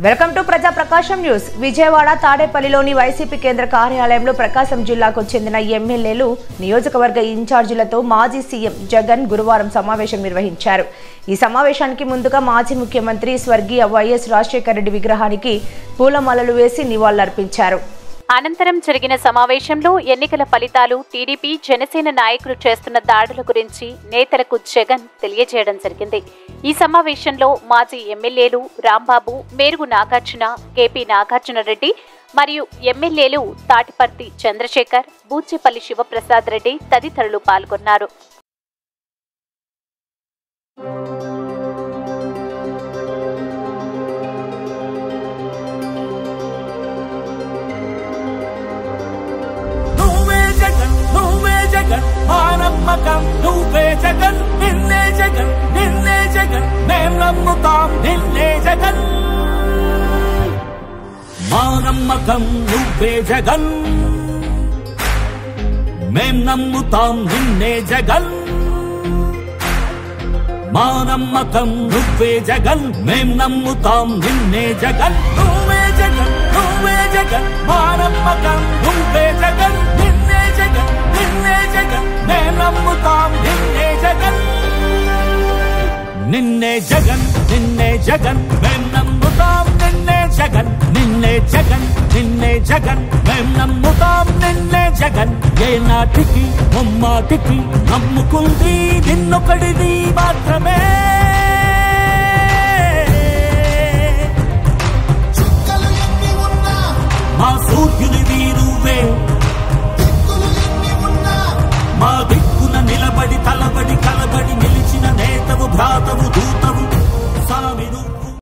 Welcome to ప్రజా ప్రకాశం news. Vijayawada తాడేపల్లిలోని YCP కేంద్ర కార్యాలయంలో ప్రకాశం జిల్లాకు చెందిన ఎమ్మెల్యేలు, నియోజకవర్గ ఇన్ఛార్జీలతో మాజీ సీఎం జగన్ గురువారం సమావేశం నిర్వహించారు. ఈ సమావేశానికి ముందుగా మాజీ ముఖ్యమంత్రి స్వర్గీయ వైఎస్ రాజశేఖర రెడ్డి విగ్రహానికి పూలమాలలు వేసి నివాళులర్పించారు. అనంతరం జరిగిన సమావేశంలో ఎన్నికల ఫలితాలు, టీడీపీ, జనసేన నాయకులు చేస్తున్న దాడుల గురించి నేతలకు జగన్ తెలియజేయడం జరిగింది. ఈ సమావేశంలో మాజీ ఎమ్మెల్యేలు రాంబాబు, మేరుగు నాగార్జున, కేపీ నాగార్జున రెడ్డి మరియు ఎమ్మెల్యేలు తాటిపర్తి చంద్రశేఖర్, బూచేపల్లి శివప్రసాద్ రెడ్డి తదితరులు పాల్గొన్నారు. నమ్మకం నువ్వే జగన్, నిన్నే జగన్, నిన్నే జగన్, మేం నమ్ముతాం నిన్నే జగన్. మా నమ్మకం నువ్వే జగన్, మేం నమ్ముతాం నిన్నే జగన్. మా నమ్మకం నువ్వే జగన్, మేం నమ్ముతాం నిన్నే జగన్. నువ్వే జగన్, నువ్వే జగన్, మా నమ్మకం నువ్వే జగన్, నిన్నే జగన్, నిన్నే జగన్, మేం నమ్ముతాం నిన్నే జగన్. నిన్నే జగన్, నిన్నే జగన్, మేం నమ్ముతాం నిన్నే జగన్, నిన్నే జగన్, నిన్నే జగన్, మేం నమ్ముతాం నిన్నే జగన్. ఏ నాటికి ముమ్మాటికి నమ్ముకుంది నిన్నొకడిది మాత్రమే.